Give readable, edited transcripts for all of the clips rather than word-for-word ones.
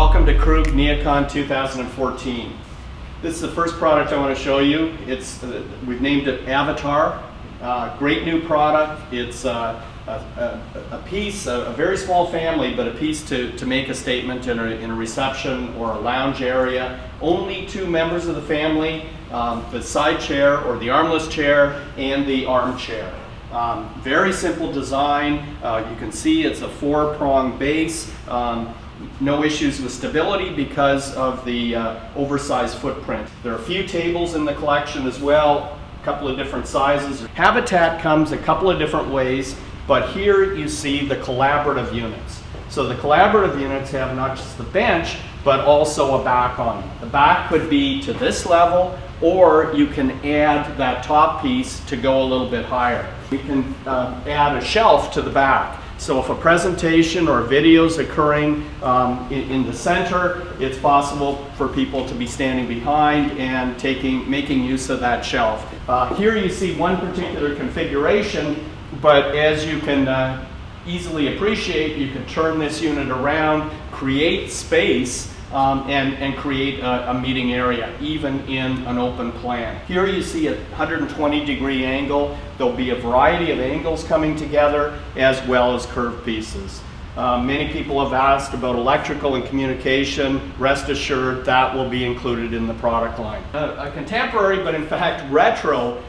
Welcome to Krug NeoCon 2014. This is the first product I want to show you. We've named it Avatar. Great new product. It's a piece, a very small family, but a piece to make a statement in a reception or a lounge area. Only two members of the family, the side chair or the armless chair and the armchair. Very simple design. You can see it's a four-prong base. No issues with stability because of the oversized footprint. There are a few tables in the collection as well, a couple of different sizes. Habitat comes a couple of different ways, but here you see the collaborative units. So the collaborative units have not just the bench, but also a back on them. The back could be to this level, or you can add that top piece to go a little bit higher. You can add a shelf to the back. So if a presentation or video is occurring in the center, it's possible for people to be standing behind and making use of that shelf. Here you see one particular configuration, but as you can easily appreciate, you can turn this unit around, create space, and create a meeting area, even in an open plan. Here you see a 120-degree angle. There'll be a variety of angles coming together, as well as curved pieces. Many people have asked about electrical and communication. Rest assured, that will be included in the product line. A contemporary, but in fact retro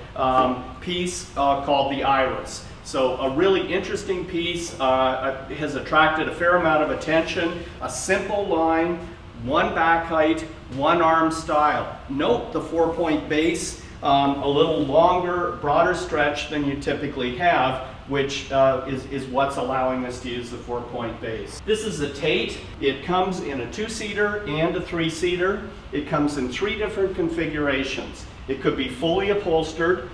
piece called the Iris. So a really interesting piece, has attracted a fair amount of attention. A simple line, one back height, one arm style. Note the 4-point base, a little longer, broader stretch than you typically have, which is what's allowing us to use the 4-point base. This is a Tate. It comes in a 2-seater and a 3-seater. It comes in 3 different configurations. It could be fully upholstered.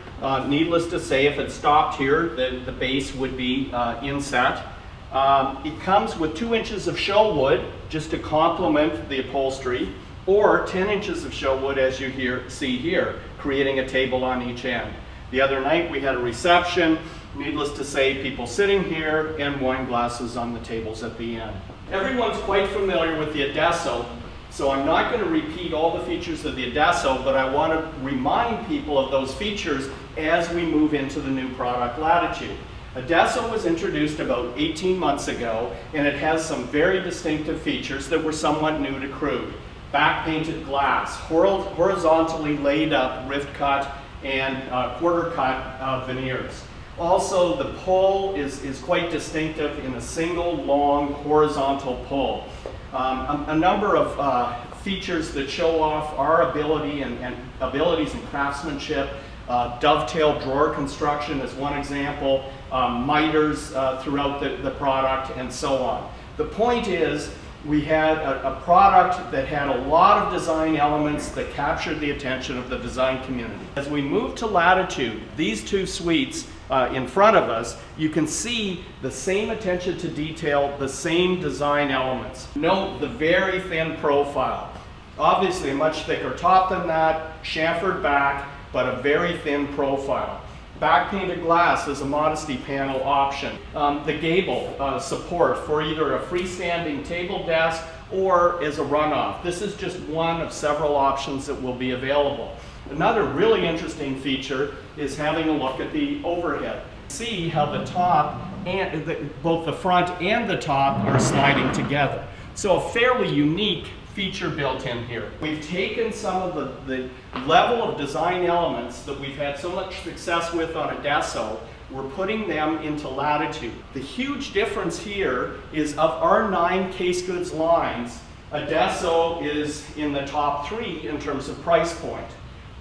Needless to say, if it stopped here, the base would be inset. It comes with 2 inches of show wood just to complement the upholstery, or 10 inches of show wood as you see here, creating a table on each end. The other night we had a reception. Needless to say, people sitting here and wine glasses on the tables at the end. Everyone's quite familiar with the Adesso, so I'm not going to repeat all the features of the Adesso, but I want to remind people of those features as we move into the new product Latitude. Adesso was introduced about 18 months ago, and it has some very distinctive features that were somewhat new to Krug. Back painted glass, horizontally laid up rift cut and quarter cut veneers. Also, the pull is quite distinctive in a single long horizontal pull. A number of features that show off our ability and abilities in craftsmanship. Dovetail drawer construction is one example, miters throughout the product, and so on. The point is, we had a product that had a lot of design elements that captured the attention of the design community. As we move to Latitude, these 2 suites in front of us, you can see the same attention to detail, the same design elements. Note the very thin profile. Obviously a much thicker top than that, chamfered back, but a very thin profile. Back painted glass is a modesty panel option. The gable support for either a freestanding table desk or as a runoff. This is just one of several options that will be available. Another really interesting feature is having a look at the overhead. See how the top and both the front and the top are sliding together. So a fairly unique feature built in here. We've taken some of the level of design elements that we've had so much success with on Adesso, we're putting them into Latitude. The huge difference here is of our 9 case goods lines, Adesso is in the top 3 in terms of price point.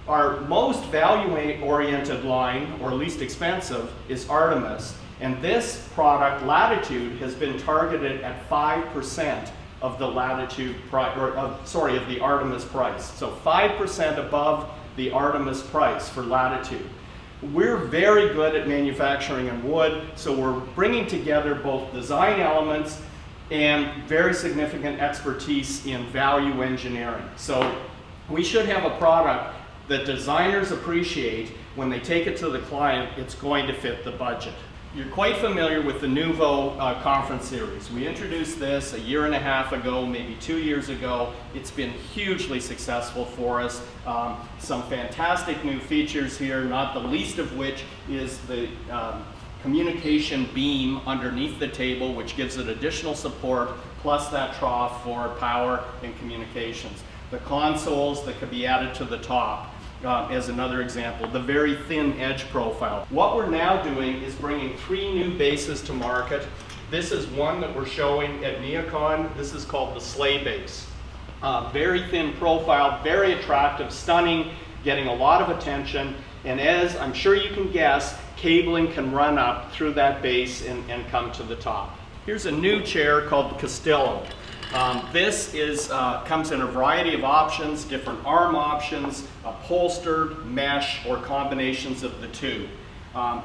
Our most value-oriented line, or least expensive, is Artemis, and this product, Latitude, has been targeted at 5% of the Latitude price, of the Artemis price. So 5% above the Artemis price for Latitude. We're very good at manufacturing in wood, so we're bringing together both design elements and very significant expertise in value engineering. So we should have a product that designers appreciate. When they take it to the client, it's going to fit the budget. You're quite familiar with the Nuvo conference series. We introduced this a year and a half ago, maybe 2 years ago. It's been hugely successful for us. Some fantastic new features here, not the least of which is the communication beam underneath the table, which gives it additional support, plus that trough for power and communications. The consoles that could be added to the top. As another example, the very thin edge profile. What we're now doing is bringing 3 new bases to market. This is one that we're showing at NeoCon. This is called the sleigh base. Very thin profile, very attractive, stunning, getting a lot of attention. And as I'm sure you can guess, cabling can run up through that base and come to the top. Here's a new chair called the Castillo. This comes in a variety of options, different arm options, upholstered, mesh, or combinations of the two.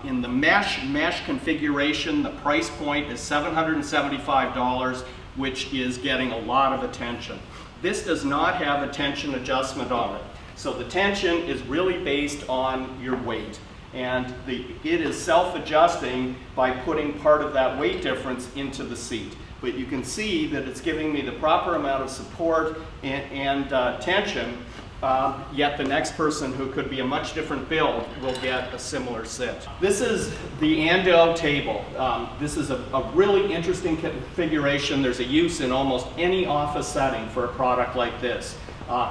In the mesh configuration, the price point is $775, which is getting a lot of attention. This does not have a tension adjustment on it. So the tension is really based on your weight. And it is self-adjusting by putting part of that weight difference into the seat. But you can see that it's giving me the proper amount of support and tension, yet the next person, who could be a much different build, will get a similar sit. This is the Ando table. This is a really interesting configuration. There's a use in almost any office setting for a product like this.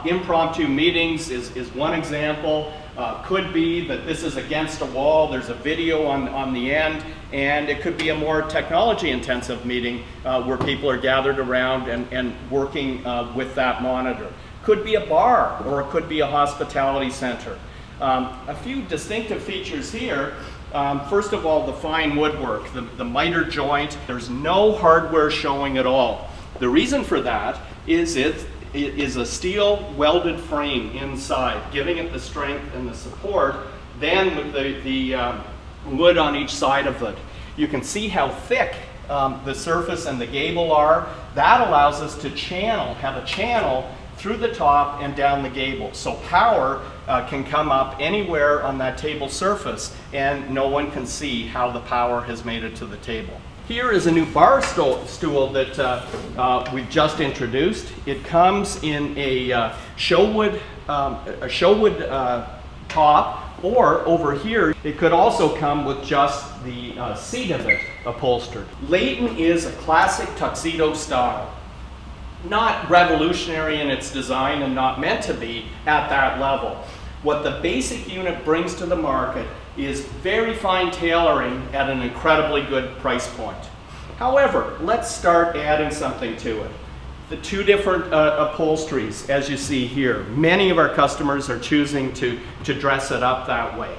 Impromptu meetings is one example. Could be that this is against a wall, there's a video on the end, and it could be a more technology intensive meeting where people are gathered around and working with that monitor. Could be a bar, or it could be a hospitality center. A few distinctive features here. First of all, the fine woodwork, the miter joint. There's no hardware showing at all. The reason for that is it is a steel welded frame inside, giving it the strength and the support, then with the wood on each side of it. You can see how thick the surface and the gable are. That allows us to have a channel through the top and down the gable. So power can come up anywhere on that table surface, and no one can see how the power has made it to the table. Here is a new bar stool that we've just introduced. It comes in a showwood top, or over here, it could also come with just the seat of it upholstered. Layton is a classic tuxedo style. Not revolutionary in its design and not meant to be at that level. What the basic unit brings to the market is very fine tailoring at an incredibly good price point. However, let's start adding something to it. The 2 different upholsteries, as you see here. Many of our customers are choosing to dress it up that way.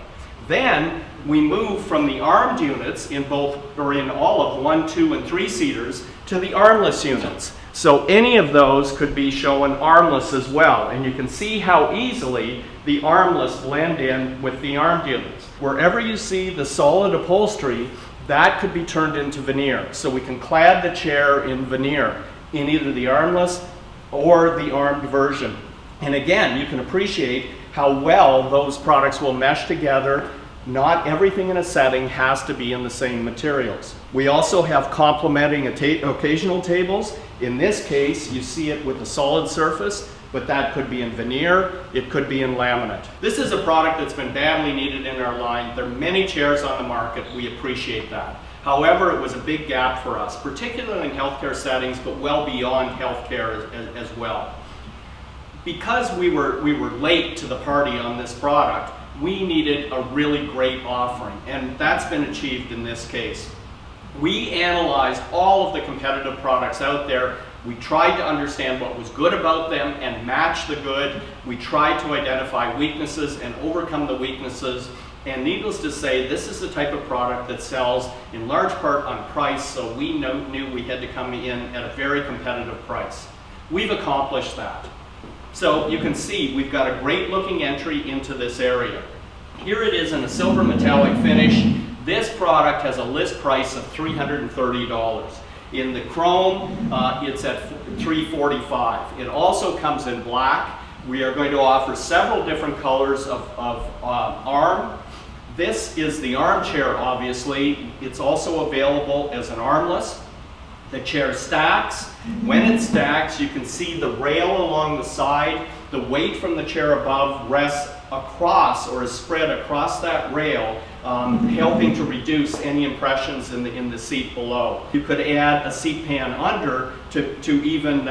Then we move from the armed units in all of 1, 2, and 3 seaters to the armless units. So any of those could be shown armless as well, and you can see how easily the armless blend in with the armed units. Wherever you see the solid upholstery, that could be turned into veneer. So we can clad the chair in veneer in either the armless or the armed version. And again, you can appreciate how well those products will mesh together. Not everything in a setting has to be in the same materials. We also have complementing occasional tables. In this case, you see it with a solid surface, but that could be in veneer, it could be in laminate. This is a product that's been badly needed in our line. There are many chairs on the market, we appreciate that. However, it was a big gap for us, particularly in healthcare settings, but well beyond healthcare as well. Because we were late to the party on this product, we needed a really great offering, and that's been achieved in this case. We analyzed all of the competitive products out there. We tried to understand what was good about them and match the good. We tried to identify weaknesses and overcome the weaknesses. And needless to say, this is the type of product that sells in large part on price, so we knew we had to come in at a very competitive price. We've accomplished that. So you can see we've got a great looking entry into this area. Here it is in a silver metallic finish. This product has a list price of $330. In the chrome, it's at $345. It also comes in black. We are going to offer several different colors of arm. This is the armchair, obviously. It's also available as an armless. The chair stacks. When it stacks, you can see the rail along the side. The weight from the chair above rests across or is spread across that rail, helping to reduce any impressions in the seat below. You could add a seat pan under to even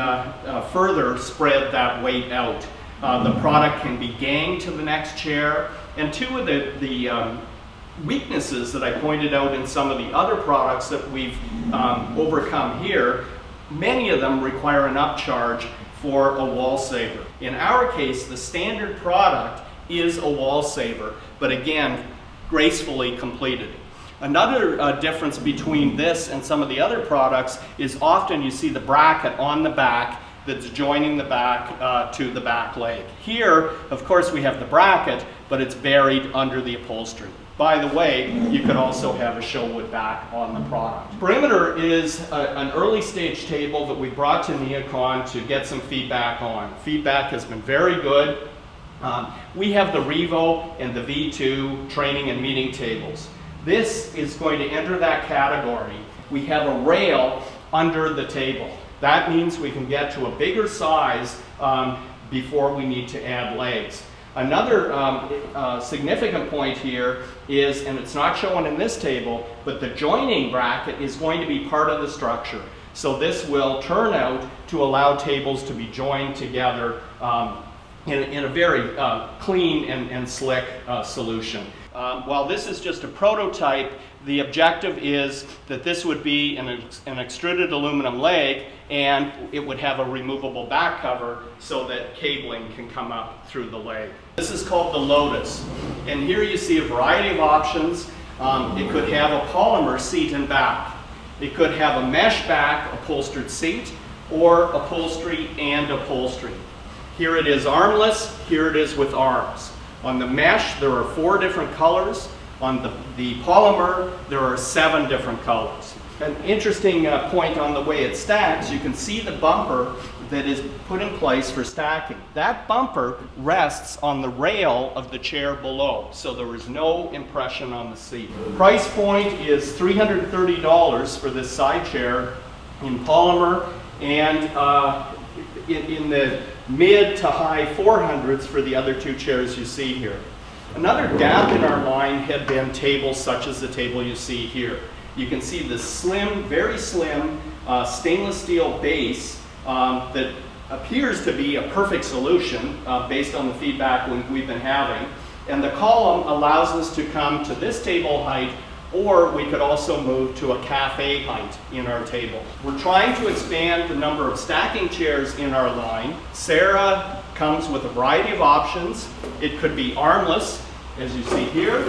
further spread that weight out. The product can be ganged to the next chair. And two of the weaknesses that I pointed out in some of the other products that we've overcome here, many of them require an upcharge for a wall saver. In our case, the standard product is a wall saver, but again, gracefully completed. Another difference between this and some of the other products is often you see the bracket on the back that's joining the back to the back leg. Here, of course, we have the bracket, but it's buried under the upholstery. By the way, you could also have a Sherwood back on the product. Perimeter is an early stage table that we brought to NeoCon to get some feedback on. Feedback has been very good. We have the Revo and the V2 training and meeting tables. This is going to enter that category. We have a rail under the table. That means we can get to a bigger size before we need to add legs. Another significant point here is, and it's not shown in this table, but the joining bracket is going to be part of the structure. So this will turn out to allow tables to be joined together in a very clean and slick solution. While this is just a prototype, the objective is that this would be an extruded aluminum leg, and it would have a removable back cover so that cabling can come up through the leg. This is called the Lotus, and here you see a variety of options. It could have a polymer seat and back. It could have a mesh back upholstered seat, or upholstery and upholstery. Here it is armless, here it is with arms. On the mesh, there are 4 different colors. On the polymer, there are 7 different colors. An interesting point on the way it stacks, you can see the bumper that is put in place for stacking. That bumper rests on the rail of the chair below, so there is no impression on the seat. Price point is $330 for this side chair in polymer, and in the mid to high 400s for the other 2 chairs you see here. Another gap in our line had been tables such as the table you see here. You can see the slim, very slim stainless steel base that appears to be a perfect solution based on the feedback we've been having. And the column allows us to come to this table height, or we could also move to a cafe height in our table. We're trying to expand the number of stacking chairs in our line. Sarah comes with a variety of options. It could be armless, as you see here.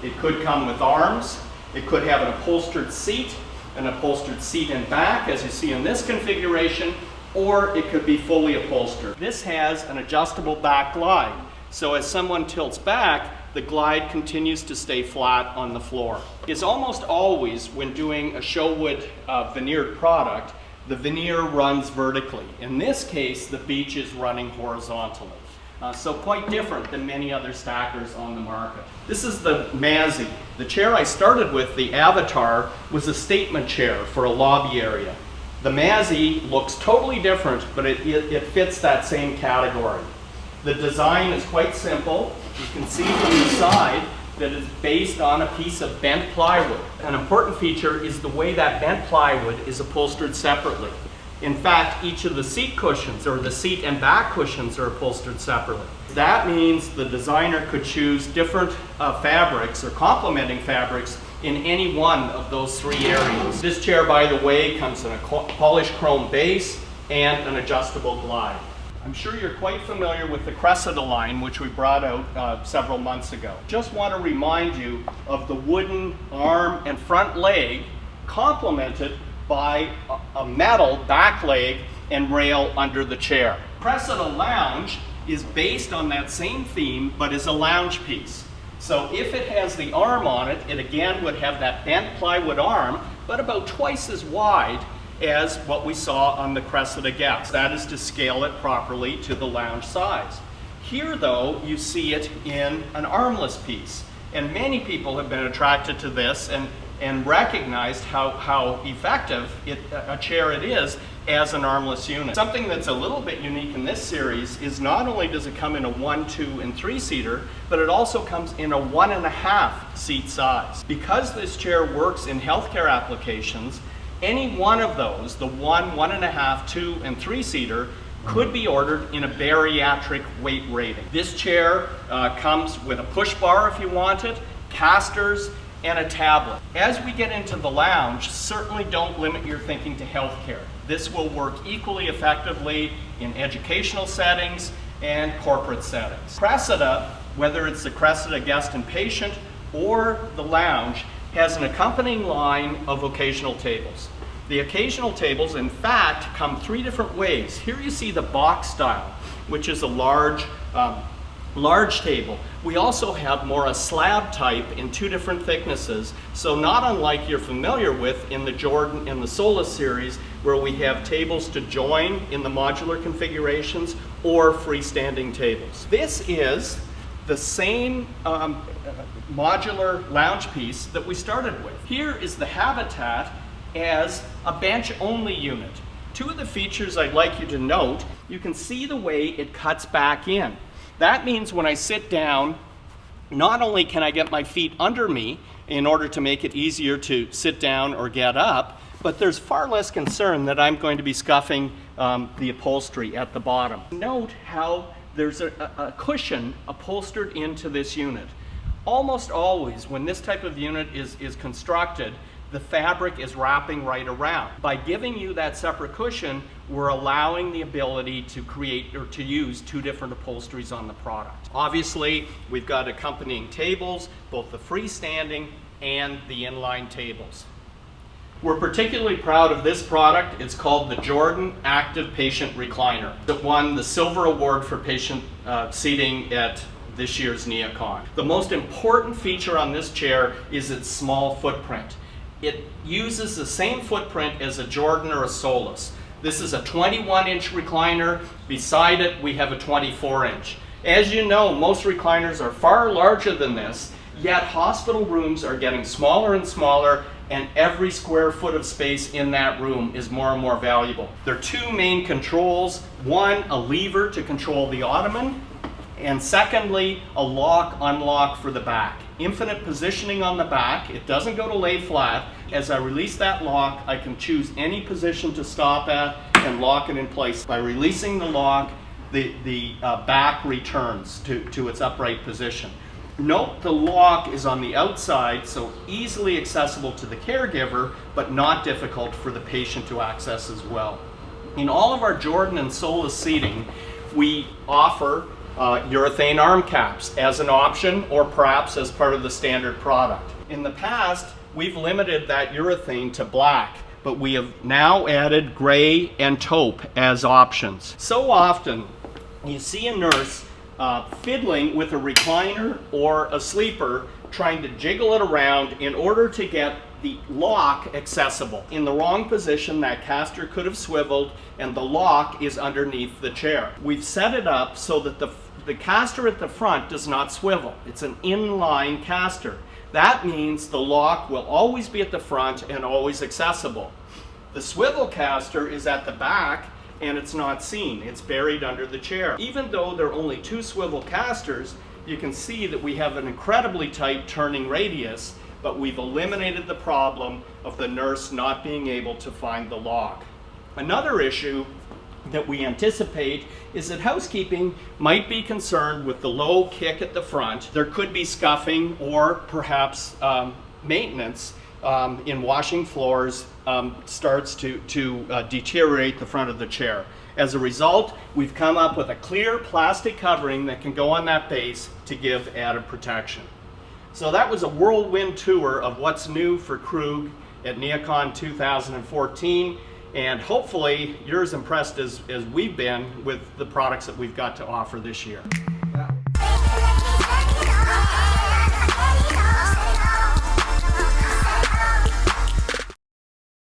It could come with arms. It could have an upholstered seat and back, as you see in this configuration, or it could be fully upholstered. This has an adjustable back glide. So as someone tilts back, the glide continues to stay flat on the floor. It's almost always, when doing a Sherwood veneered product, the veneer runs vertically. In this case, the beach is running horizontally. So quite different than many other stackers on the market. This is the Mazzy. The chair I started with, the Avatar, was a statement chair for a lobby area. The Mazzy looks totally different, but it fits that same category. The design is quite simple. You can see from the side that it's based on a piece of bent plywood. An important feature is the way that bent plywood is upholstered separately. In fact, each of the seat cushions, or the seat and back cushions, are upholstered separately. That means the designer could choose different fabrics or complementing fabrics in any one of those 3 areas. This chair, by the way, comes in a polished chrome base and an adjustable glide. I'm sure you're quite familiar with the Cressida line, which we brought out several months ago. Just want to remind you of the wooden arm and front leg complemented by a metal back leg and rail under the chair. Cressida Lounge is based on that same theme, but is a lounge piece. So if it has the arm on it, it again would have that bent plywood arm, but about twice as wide as what we saw on the Cressida Guest. That is to scale it properly to the lounge size. Here though, you see it in an armless piece. And many people have been attracted to this and recognized how effective a chair it is as an armless unit. Something that's a little bit unique in this series is not only does it come in a 1, 2, and 3-seater, but it also comes in a 1.5 seat size. Because this chair works in healthcare applications, any one of those, the 1, 1.5, 2, and 3-seater, could be ordered in a bariatric weight rating. This chair comes with a push bar if you want it, casters, and a tablet. As we get into the lounge, certainly don't limit your thinking to healthcare. This will work equally effectively in educational settings and corporate settings. Cressida, whether it's the Cressida guest and patient or the lounge, has an accompanying line of occasional tables. The occasional tables, in fact, come 3 different ways. Here you see the box style, which is a large table. We also have more a slab type in 2 different thicknesses, so not unlike you're familiar with in the Jordan and the Solus series, where we have tables to join in the modular configurations or freestanding tables. This is the same modular lounge piece that we started with. Here is the habitat as a bench-only unit. 2 of the features I'd like you to note, you can see the way it cuts back in. That means when I sit down, not only can I get my feet under me in order to make it easier to sit down or get up, but there's far less concern that I'm going to be scuffing the upholstery at the bottom. Note how there's a cushion upholstered into this unit. Almost always when this type of unit is constructed, the fabric is wrapping right around. By giving you that separate cushion, we're allowing the ability to create or to use 2 different upholsteries on the product. Obviously, we've got accompanying tables, both the freestanding and the inline tables. We're particularly proud of this product. It's called the Jordan Active Patient Recliner. It won the Silver Award for patient seating at this year's NeoCon. The most important feature on this chair is its small footprint. It uses the same footprint as a Jordan or a Solus. This is a 21-inch recliner. Beside it, we have a 24-inch. As you know, most recliners are far larger than this, yet hospital rooms are getting smaller and smaller, and every square foot of space in that room is more and more valuable. There are 2 main controls. One, a lever to control the ottoman, and secondly, a lock-unlock for the back. Infinite positioning on the back. It doesn't go to lay flat. As I release that lock, I can choose any position to stop at and lock it in place. By releasing the lock, the back returns to its upright position. Note the lock is on the outside, so easily accessible to the caregiver, but not difficult for the patient to access as well. In all of our Jordan and Solus seating, we offer urethane arm caps as an option or perhaps as part of the standard product. In the past, we've limited that urethane to black, but we have now added gray and taupe as options. So often, you see a nurse fiddling with a recliner or a sleeper, trying to jiggle it around in order to get the lock accessible. In the wrong position, that caster could have swiveled and the lock is underneath the chair. We've set it up so that the caster at the front does not swivel. It's an inline caster. That means the lock will always be at the front and always accessible. The swivel caster is at the back and it's not seen. It's buried under the chair. Even though there are only 2 swivel casters, you can see that we have an incredibly tight turning radius, but we've eliminated the problem of the nurse not being able to find the lock. Another issue that we anticipate is that housekeeping might be concerned with the low kick at the front. There could be scuffing or perhaps maintenance in washing floors starts to deteriorate the front of the chair. As a result, we've come up with a clear plastic covering that can go on that base to give added protection. So that was a whirlwind tour of what's new for Krug at NeoCon 2014. And hopefully you're as impressed as we've been with the products that we've got to offer this year.